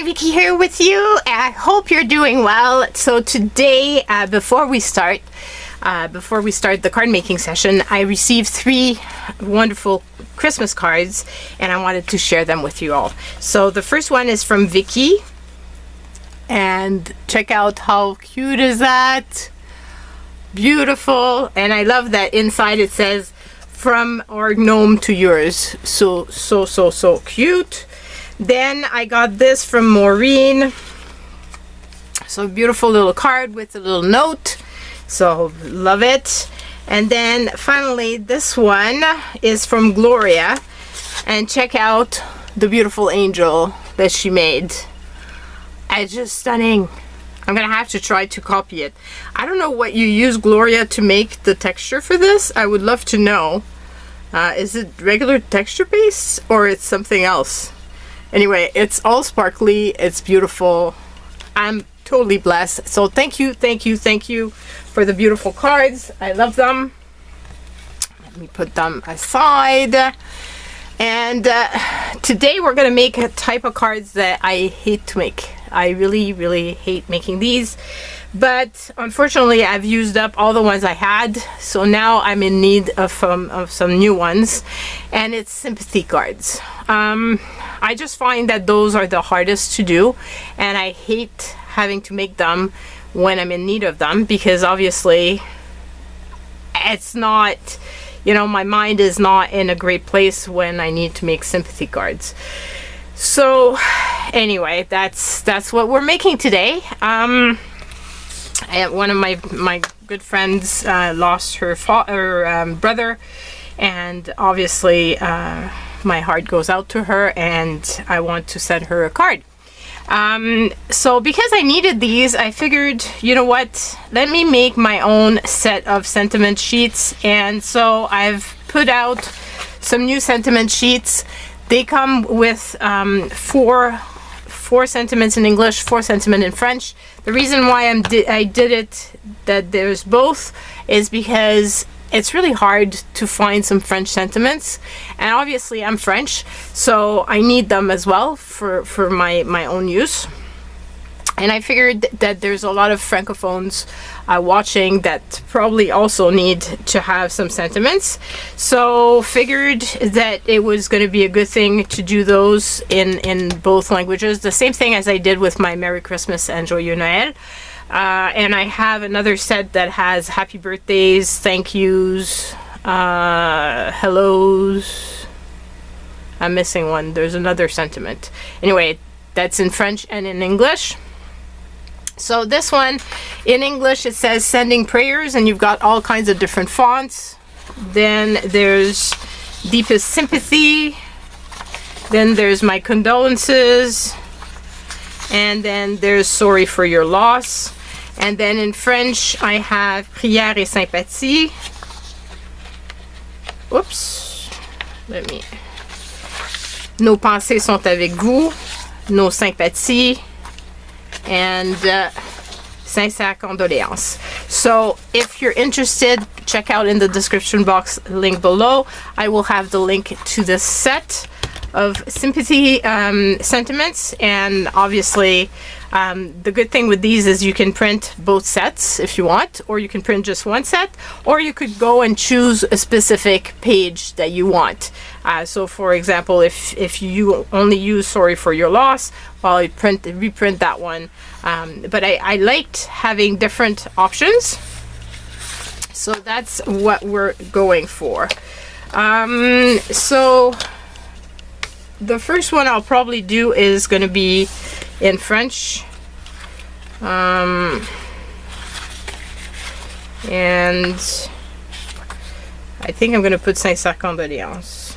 Vicky here with you. I hope you're doing well. So today, before we start the card making session, I received 3 wonderful Christmas cards and I wanted to share them with you all. So the first one is from Vicky, and check out how cute is that. Beautiful. And I love that inside it says from our gnome to yours. So cute. Then I got this from Maureen. So beautiful little card with a little note. So love it. And then finally this one is from Gloria, and check out the beautiful angel that she made. It's just stunning. I'm gonna have to try to copy it. I don't know what you use, Gloria, to make the texture for this. I would love to know. Is it regular texture base or it's something else? Anyway, it's all sparkly. It's beautiful. I'm totally blessed. So thank you for the beautiful cards. I love them. Let me put them aside. And today we're gonna make a type of cards that I hate to make. I really hate making these, but unfortunately I've used up all the ones I had, so now I'm in need of some new ones, and it's sympathy cards. I just find that those are the hardest to do, and I hate having to make them when I'm in need of them, because obviously it's not, you know, my mind is not in a great place when I need to make sympathy cards. So anyway, that's what we're making today. One of my good friends lost her brother, and obviously my heart goes out to her, and I want to send her a card. So because I needed these, I figured, you know what, let me make my own set of sentiment sheets. And so I've put out some new sentiment sheets. They come with 4 sentiments in English, 4 sentiments in French. The reason why I did it that there's both is because it's really hard to find some French sentiments, and obviously I'm French, so I need them as well for my own use. And I figured that there's a lot of francophones watching that probably also need to have some sentiments. So figured that it was going to be a good thing to do those in both languages. The same thing as I did with my Merry Christmas and Joyeux Noël. And I have another set that has happy birthdays, thank yous, hellos. I'm missing one. There's another sentiment. Anyway, that's in French and in English. So this one, in English, it says sending prayers, and you've got all kinds of different fonts. Then there's deepest sympathy. Then there's my condolences. And then there's sorry for your loss. And then in French, I have prière et sympathie. Oops. Let me. Nos pensées sont avec vous. Nos sympathies. And sincère condoléances. So if you're interested, check out in the description box link below. I will have the link to this set of sympathy sentiments. And obviously the good thing with these is you can print both sets if you want, or you can print just one set, or you could go and choose a specific page that you want. So for example, if you only use sorry for your loss, well, you reprint that one. But I liked having different options, so that's what we're going for. So the first one I'll probably do is going to be in French. And I think I'm going to put sincère condoléances.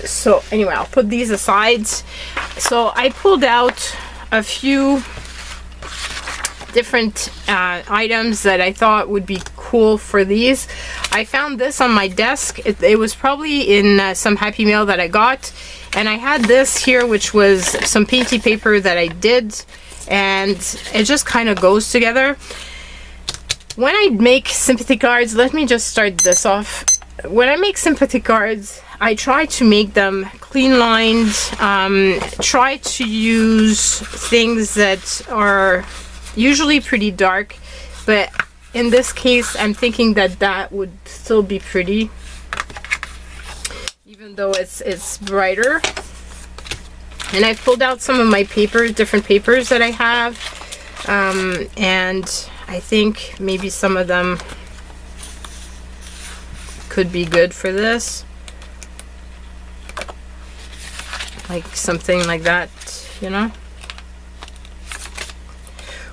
So anyway, I'll put these aside. So I pulled out a few different items that I thought would be cool for these. I found this on my desk. It was probably in some Happy Mail that I got, and I had this here, which was some painty paper that I did, and it just kind of goes together. When I make sympathy cards, let me just start this off. When I make sympathy cards, I try to make them clean lined, try to use things that are usually pretty dark, but in this case I'm thinking that that would still be pretty, even though it's brighter. And I've pulled out some of my papers, different papers that I have, and I think maybe some of them could be good for this. Like something like that, you know?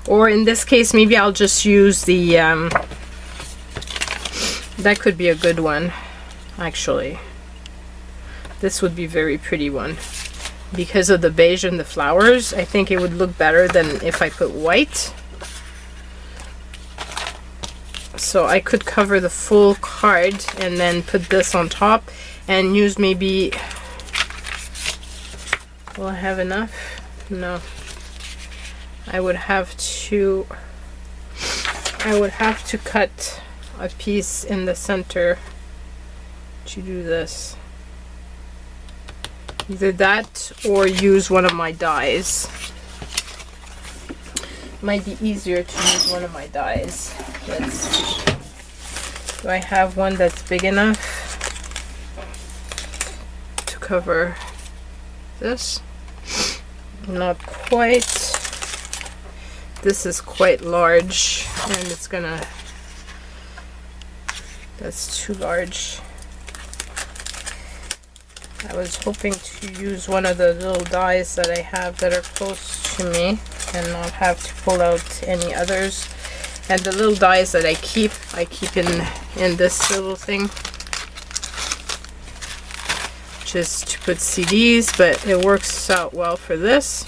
Or in this case, maybe I'll just use the, that could be a good one, actually. This would be a very pretty one. Because of the beige and the flowers, I think it would look better than if I put white. So I could cover the full card and then put this on top and use maybe, will I have enough? No. I would have to cut a piece in the center to do this. Either that or use one of my dies. Might be easier to use one of my dies. Let's see. Do I have one that's big enough to cover this? Not quite. This is quite large and it's gonna, that's too large. I was hoping to use one of the little dies that I have that are close to me and not have to pull out any others. And the little dies that I keep in this little thing, just to put CDs, but it works out well for this.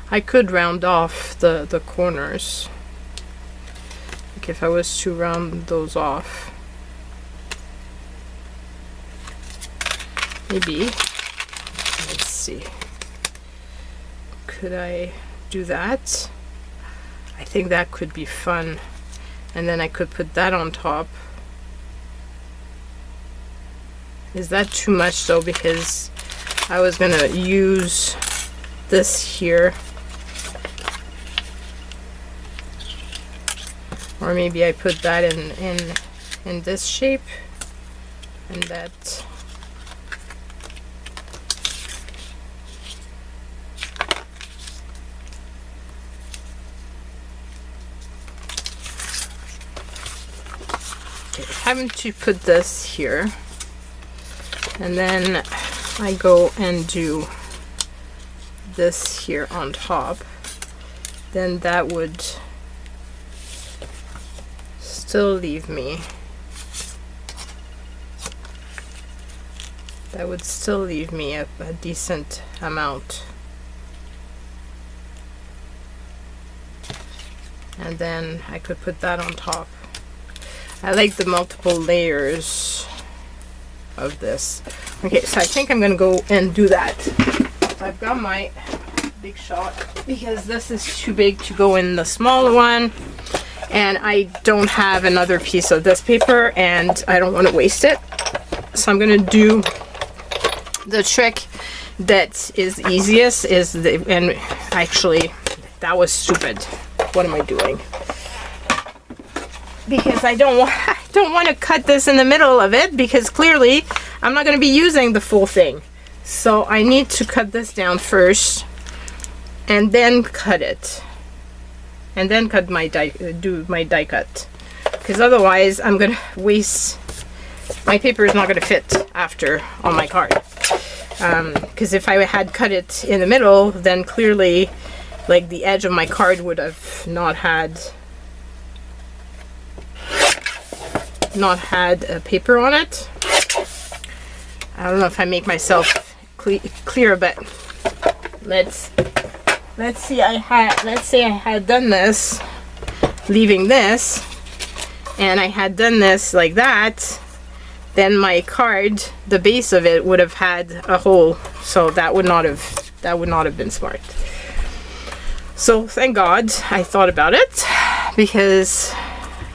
I could round off the corners. If I was to round those off, maybe, let's see, could I do that? I think that could be fun, and then I could put that on top. Is that too much though, because I was gonna use this here. Or maybe I put that in this shape, and that. Okay, having to put this here, and then I go and do this here on top. Then that would still leave me, that would still leave me a decent amount. And then I could put that on top. I like the multiple layers of this. Okay, so I think I'm gonna go and do that. So I've got my big shot because this is too big to go in the smaller one. And I don't have another piece of this paper and I don't want to waste it. So I'm going to do the trick that is easiest is the, and actually that was stupid. What am I doing? Because I don't want to cut this in the middle of it, because clearly I'm not going to be using the full thing. So I need to cut this down first and then cut it. And then cut my die, do my die cut, because otherwise I'm gonna waste, my paper is not gonna fit after on my card. Because if I had cut it in the middle, then clearly like the edge of my card would have not had a paper on it. I don't know if I make myself clear, but let's say I had done this, leaving this, and I had done this like that, then my card, the base of it would have had a hole, so that would not have been smart. So thank God I thought about it. because,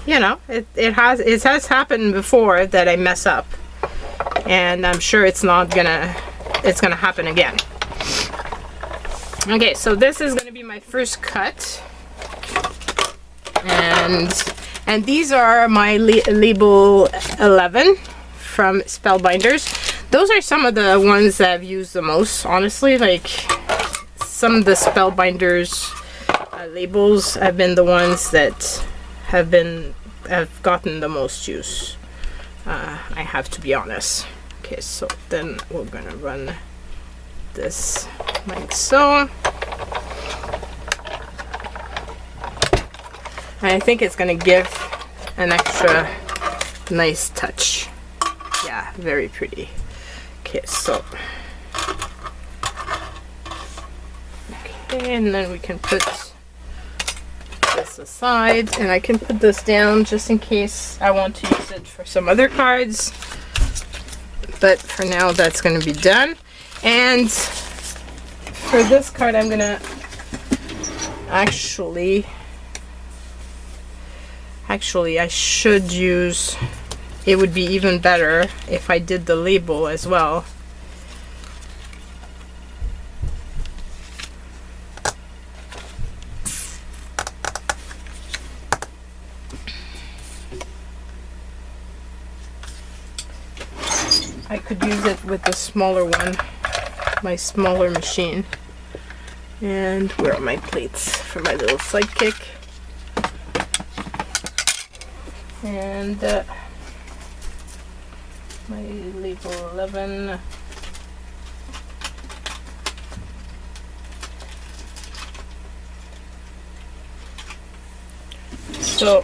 you know, it has happened before that I mess up, and I'm sure it's gonna happen again. Okay, so this is gonna be my first cut, and these are my label 11 from Spellbinders. Those are some of the ones that I've used the most, honestly. Like, some of the Spellbinders labels have been the ones that have gotten the most use. I have to be honest. Okay, so then we're gonna run this like so. And I think it's gonna give an extra nice touch. Yeah, very pretty. Okay, so. Okay, and then we can put this aside, and I can put this down just in case I want to use it for some other cards. But for now, that's going to be done. And for this card, I'm going to actually I should use, it would be even better if I did the label as well. I could use it with the smaller one, my smaller machine. And where are my plates for my little sidekick? And my label 11. So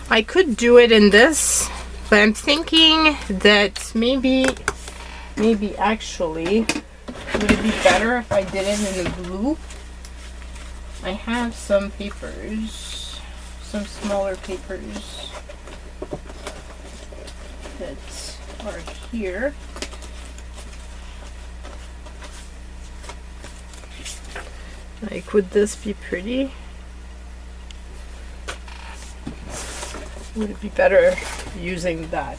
I could do it in this, but I'm thinking that maybe actually, would it be better if I did it in the blue? I have some papers, some smaller papers that are here. Like, would this be pretty? Would it be better using that?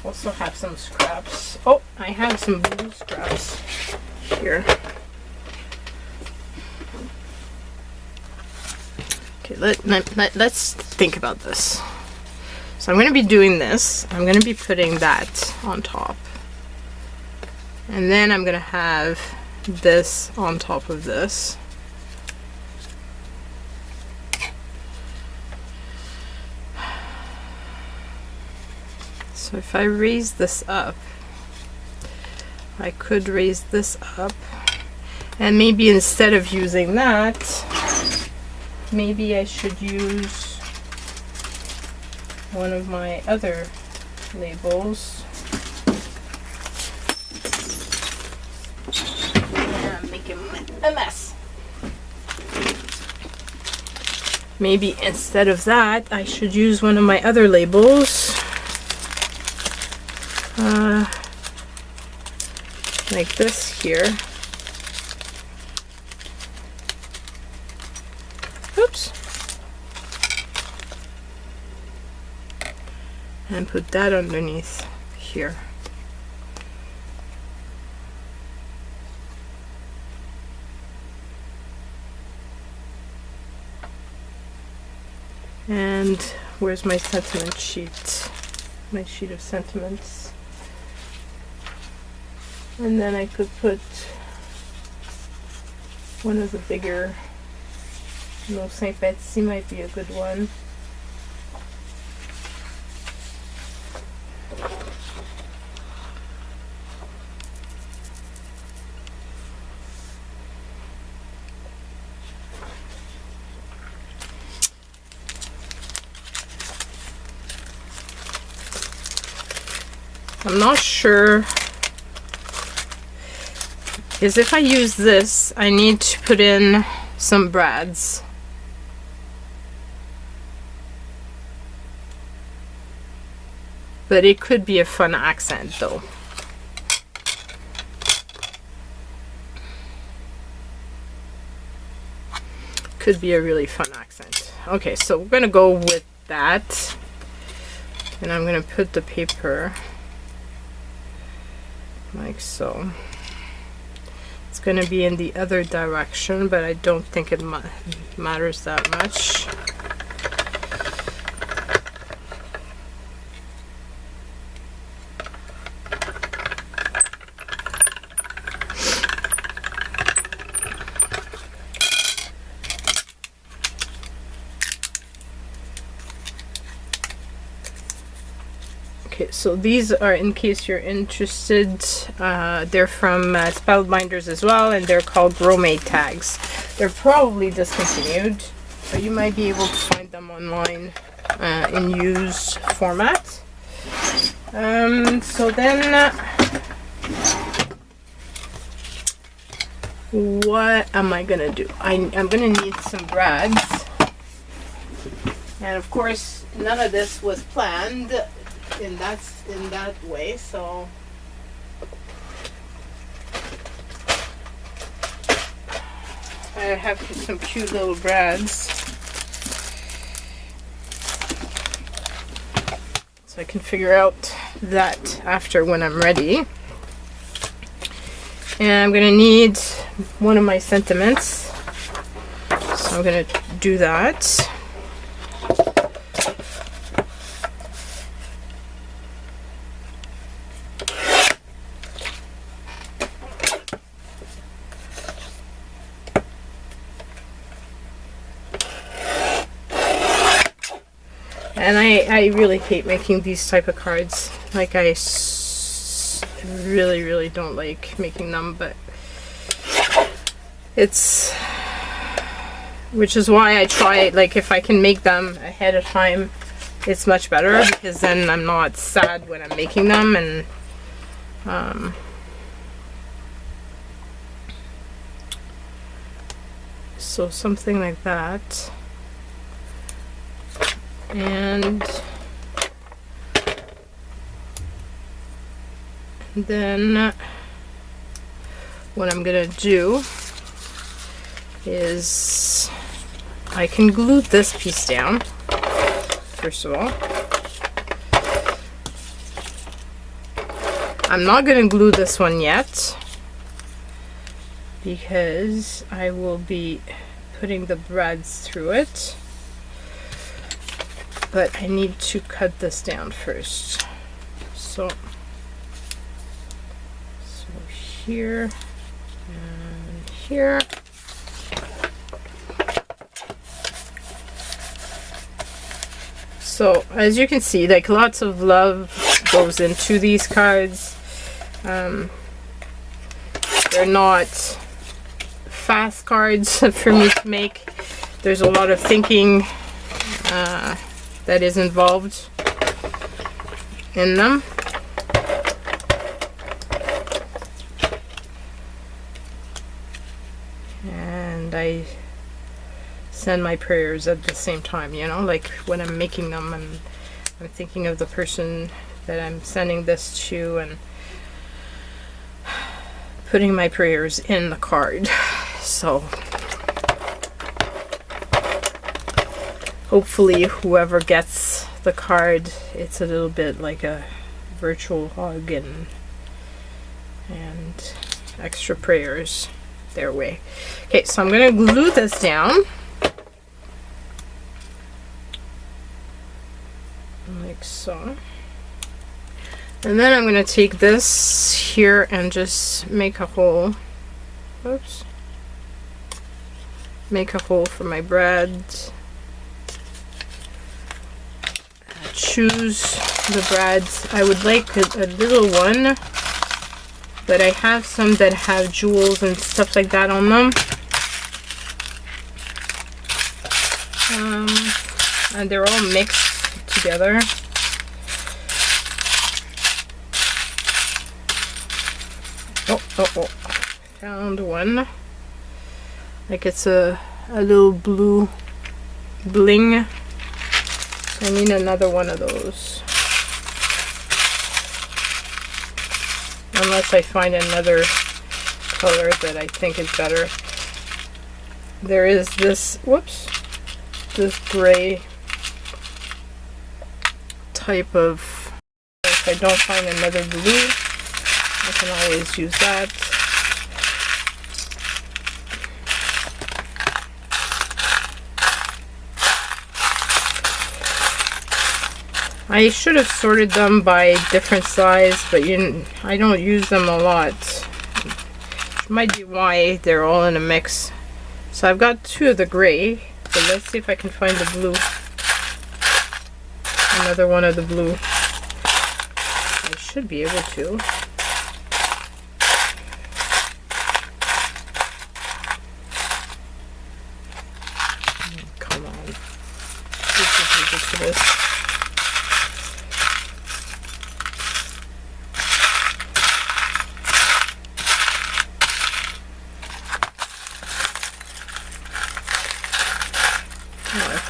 Also have some scraps. Oh, I have some blue scraps here. Okay, let's think about this. So I'm going to be doing this. I'm going to be putting that on top. And then I'm going to have this on top of this. So if I raise this up, I could raise this up, and maybe instead of using that, maybe I should use one of my other labels. Yeah, I'm making a mess. Maybe instead of that, I should use one of my other labels. Like this here. Oops. And put that underneath here. And where's my sentiment sheet? My sheet of sentiments. And then I could put one of the bigger, Sympathy might be a good one. I'm not sure. Is if I use this, I need to put in some brads. But it could be a fun accent though. Could be a really fun accent. Okay, so we're gonna go with that, and I'm gonna put the paper like so. It's gonna be in the other direction, but I don't think it matters that much. Okay, so these are, in case you're interested, they're from Spellbinders as well, and they're called Grow-Made tags. They're probably discontinued, but you might be able to find them online in used format. So then, what am I gonna do? I'm gonna need some brads, and of course, none of this was planned in that way, so I have some cute little brads, so I can figure out that after when I'm ready. And I'm gonna need one of my sentiments, so I'm gonna do that. And I really hate making these type of cards. Like, I really don't like making them, but it's, which is why I try, like, if I can make them ahead of time, it's much better, because then I'm not sad when I'm making them. And so something like that. And then what I'm gonna do is I can glue this piece down first of all. I'm not gonna glue this one yet because I will be putting the brads through it. But I need to cut this down first. So here and here. So as you can see, like, lots of love goes into these cards. They're not fast cards for me to make. There's a lot of thinking that is involved in them. And I send my prayers at the same time, you know, like when I'm making them, I'm thinking of the person that I'm sending this to and putting my prayers in the card. So hopefully whoever gets the card, it's a little bit like a virtual hug and extra prayers their way. Okay, so I'm going to glue this down like so. And then I'm going to take this here and just make a hole. Oops. Make a hole for my brad. Choose the brads. I would like a little one, but I have some that have jewels and stuff like that on them. And they're all mixed together. Oh, found one. Like it's a little blue bling. I need another one of those. Unless I find another color that I think is better. There is this, whoops, this gray type of, if I don't find another blue, I can always use that. I should have sorted them by different size, but I don't use them a lot. Might be why they're all in a mix. So I've got 2 of the gray, but let's see if I can find the blue. Another one of the blue. I should be able to. Come on. This is ridiculous.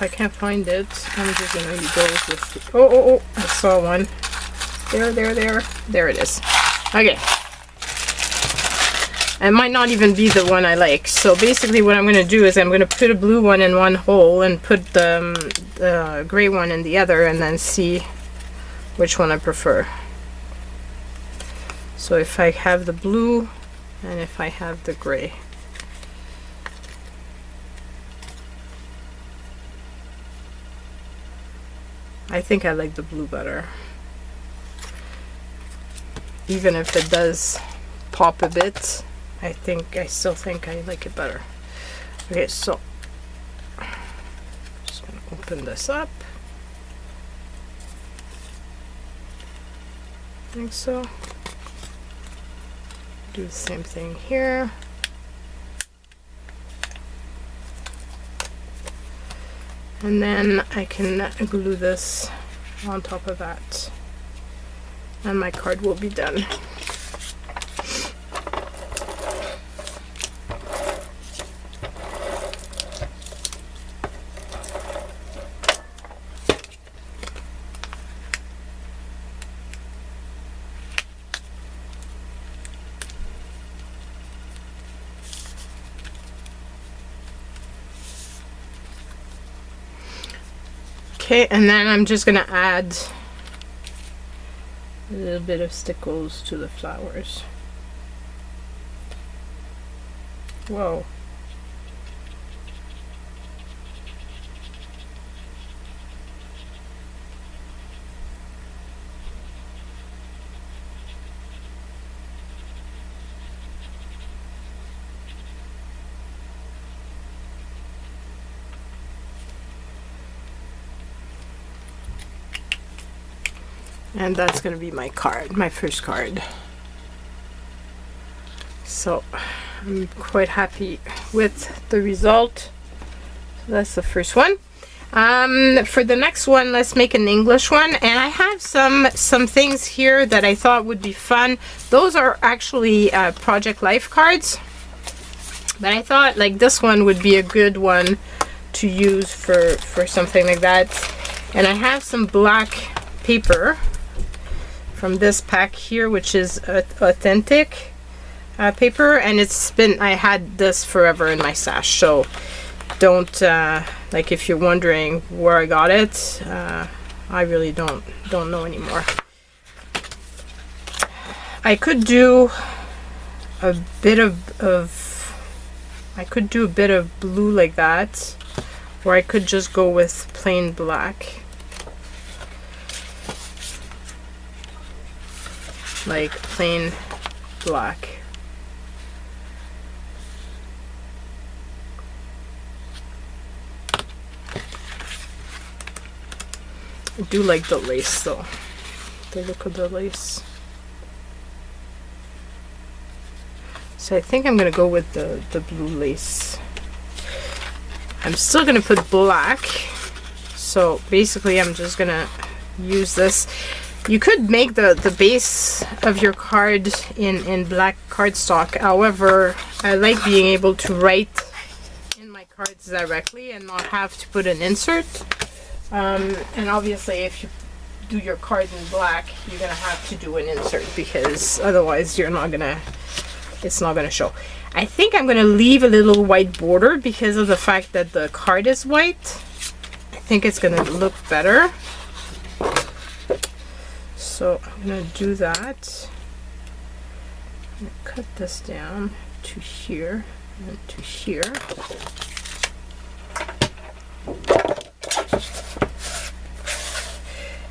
If I can't find it, I'm just gonna go with the, oh, I saw one. There it is. Okay. It might not even be the one I like. So basically what I'm gonna do is I'm gonna put a blue one in one hole and put the gray one in the other, and then see which one I prefer. So if I have the blue and if I have the gray. I think I like the blue better. Even if it does pop a bit, I still think I like it better. Okay, so just gonna open this up. I think so. Do the same thing here. And then I can glue this on top of that, and my card will be done. Okay, and then I'm just gonna add a little bit of stickles to the flowers. Whoa. And that's going to be my card, my first card. So I'm quite happy with the result. So that's the first one. For the next one, let's make an English one. And I have some things here that I thought would be fun. Those are actually Project Life cards. But I thought like this one would be a good one to use for something like that. And I have some black paper from this pack here, which is authentic paper, and I had this forever in my stash, so don't like, if you're wondering where I got it, I really don't know anymore. I could do a bit of blue like that, or I could just go with plain black. Like plain black. I do like the lace though. The look of the lace. So I think I'm gonna go with the blue lace. I'm still gonna put black. So basically I'm just gonna use this. You could make the base of your card in black cardstock. However, I like being able to write in my cards directly and not have to put an insert. And obviously, if you do your card in black, you're gonna have to do an insert, because otherwise it's not gonna show. I think I'm gonna leave a little white border because of the fact that the card is white. think it's gonna look better. So I'm gonna do that. I'm gonna cut this down to here and to here.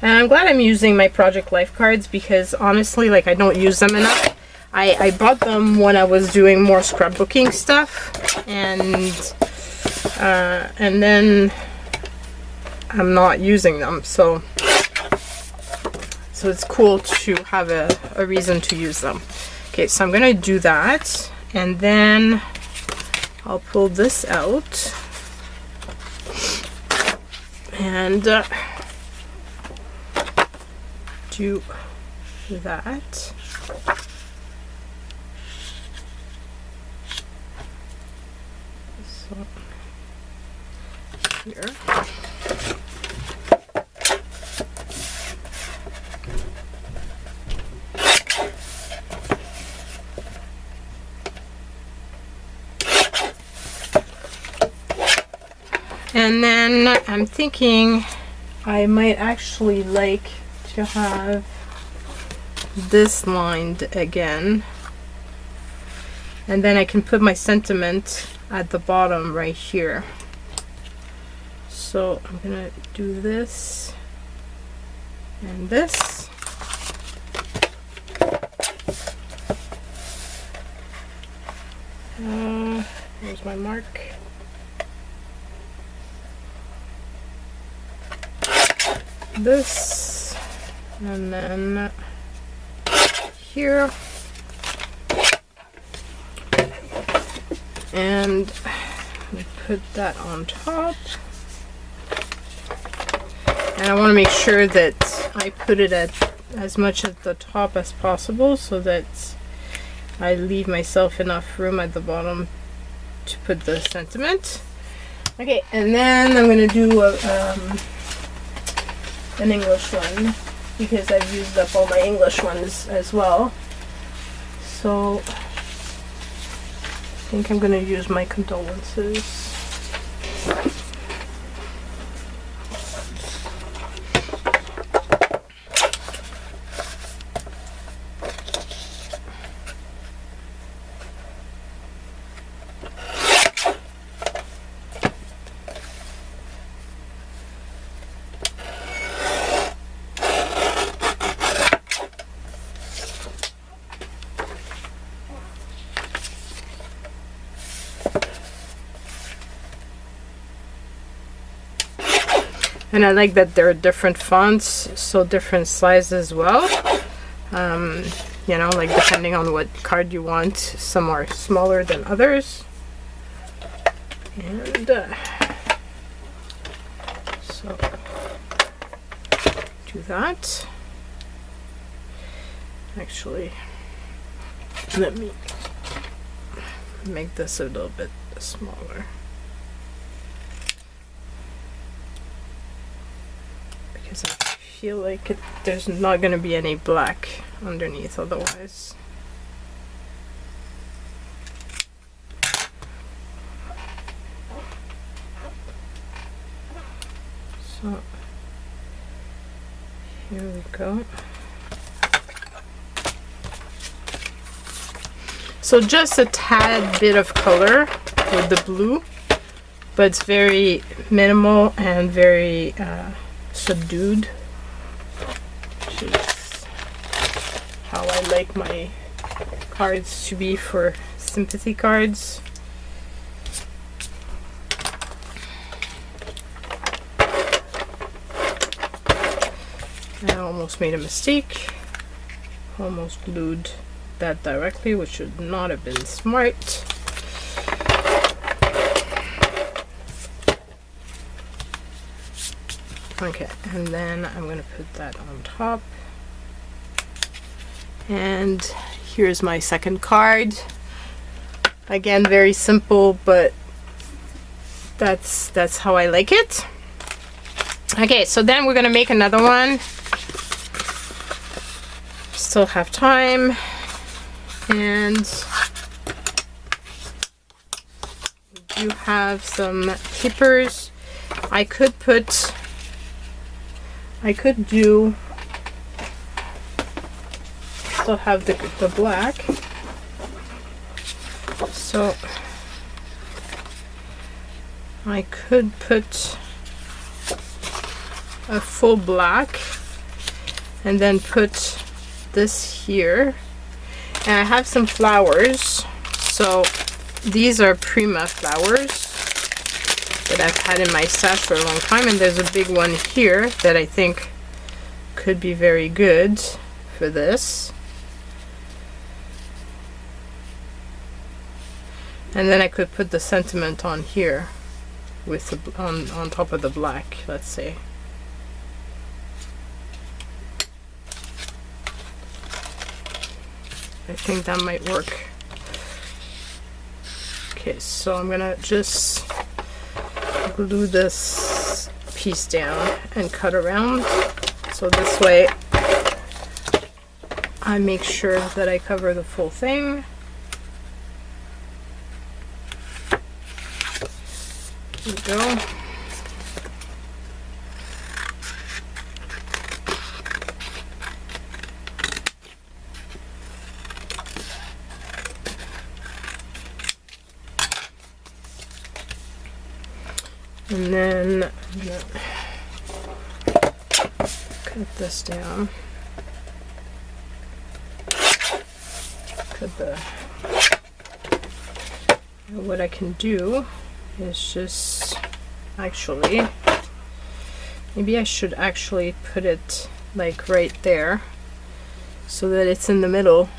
And I'm glad I'm using my Project Life cards because honestly, like, I don't use them enough. I bought them when I was doing more scrapbooking stuff, and then I'm not using them, so it's cool to have a reason to use them. Okay, so I'm gonna do that, and then I'll pull this out, and do that. So here. And then I'm thinking I might actually like to have this lined again, and then I can put my sentiment at the bottom right here. So I'm gonna do this and this. Here's my mark. This, and then here, and put that on top. And I want to make sure that I put it at as much at the top as possible so that I leave myself enough room at the bottom to put the sentiment. Okay, and then I'm going to do an English one because I've used up all my English ones as well. So I think I'm going to use my condolences. And I like that there are different fonts, so different sizes as well. You know, like depending on what card you want, some are smaller than others. And so do that. Actually, let me make this a little bit smaller. Because I feel like there's not going to be any black underneath otherwise. So here we go. So just a tad bit of color with the blue, but it's very minimal and very subdued, which is how I like my cards to be for sympathy cards. I almost made a mistake. Almost glued that directly, which should not have been smart. Okay, and then I'm going to put that on top. And here's my second card. Again, very simple, but that's how I like it. Okay, so then we're going to make another one. Still have time. And we do have some papers. I could do, still have the black, so I could put a full black and then put this here. And I have some flowers, so these are Prima flowers that I've had in my stash for a long time, and there's a big one here that I think could be very good for this. And then I could put the sentiment on here with the, on top of the black, let's say. I think that might work. Okay, so I'm gonna just glue this piece down and cut around, so this way I make sure that I cover the full thing. There we go. And then I'm gonna cut this down. Cut the. And what I can do is just actually, maybe I should actually put it like right there so that it's in the middle.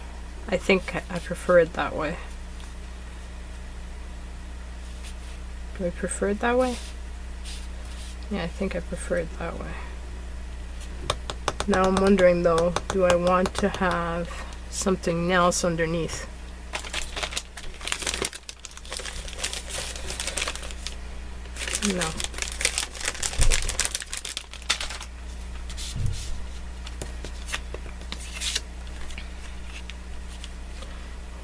I think I prefer it that way. Do I prefer it that way? Yeah, I think I prefer it that way. Now I'm wondering though, do I want to have something else underneath? No.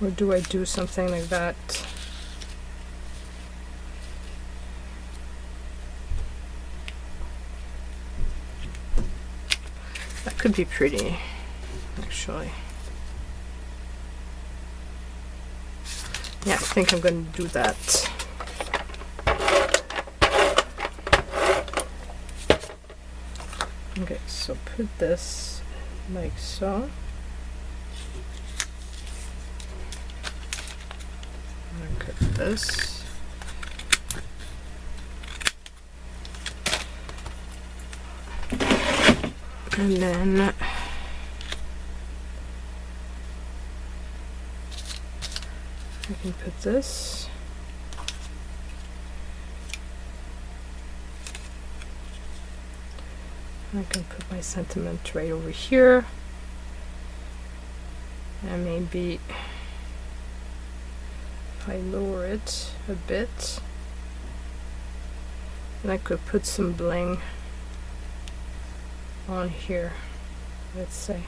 Or do I do something like that? That could be pretty, actually. Yeah, I think I'm going to do that. Okay, so put this like so. I'm gonna cut this. And then I can put this. I can put my sentiment right over here, and maybe if I lower it a bit, then I could put some bling on here, let's say.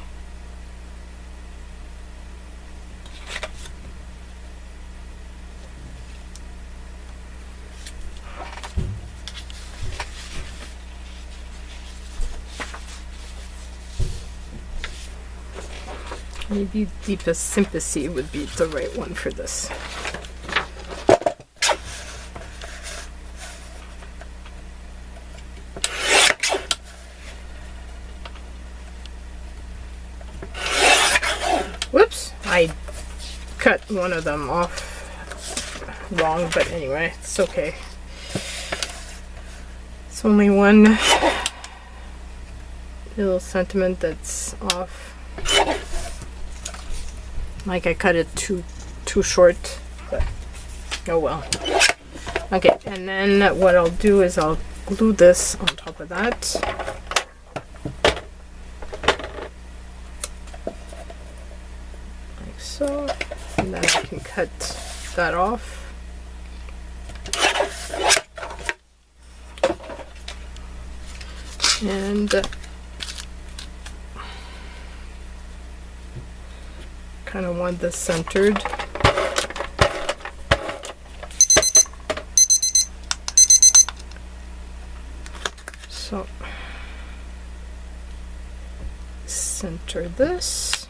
Maybe Deepest Sympathy would be the right one for this. Whoops! I cut one of them off wrong, but anyway, it's okay. It's only one little sentiment that's off. Like I cut it too short, but oh well. Okay, and then what I'll do is I'll glue this on top of that. Like so. And then I can cut that off. And kind of want this centered. So center this,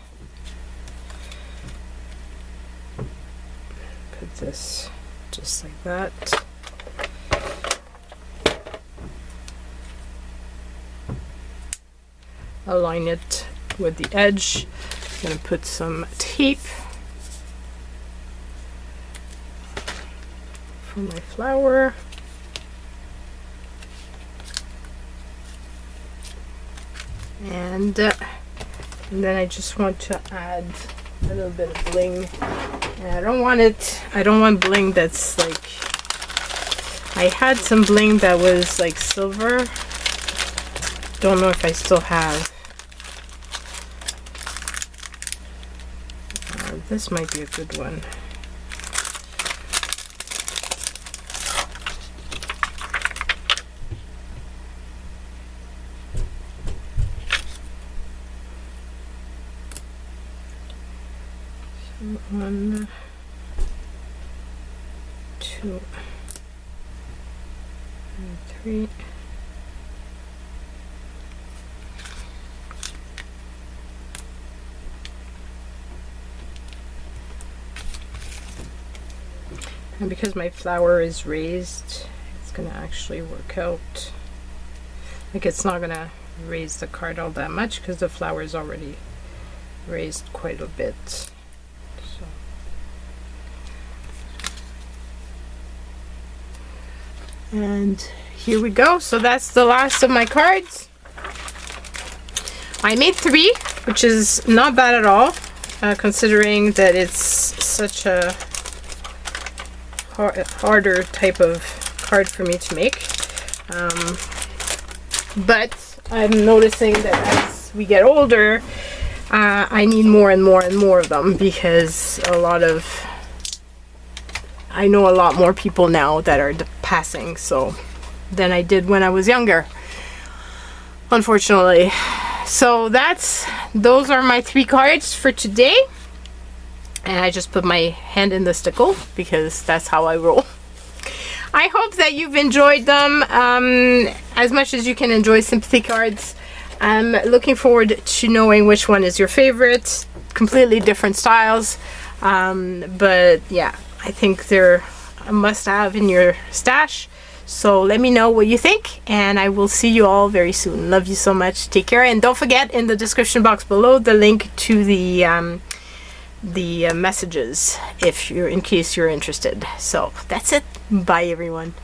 put this just like that. Align it with the edge. I'm going to put some tape for my flower. And then I just want to add a little bit of bling. And I don't want bling that's like, I had some bling that was like silver. Don't know if I still have. This might be a good one. So 1, 2, and 3. And because my flower is raised, it's gonna actually work out. Like, it's not gonna raise the card all that much because the flower is already raised quite a bit. So. And here we go. So that's the last of my cards. I made 3, which is not bad at all, considering that it's such a harder type of card for me to make, but I'm noticing that as we get older, I need more and more and more of them, because I know a lot more people now that are passing so than I did when I was younger, unfortunately. So those are my 3 cards for today. And I just put my hand in the stickle because that's how I roll. I hope that you've enjoyed them as much as you can enjoy sympathy cards. I'm looking forward to knowing which one is your favorite. Completely different styles. But yeah, I think they're a must-have in your stash. So let me know what you think, and I will see you all very soon. Love you so much. Take care, and don't forget, in the description box below, the link to the messages in case you're interested. So that's it. Bye everyone.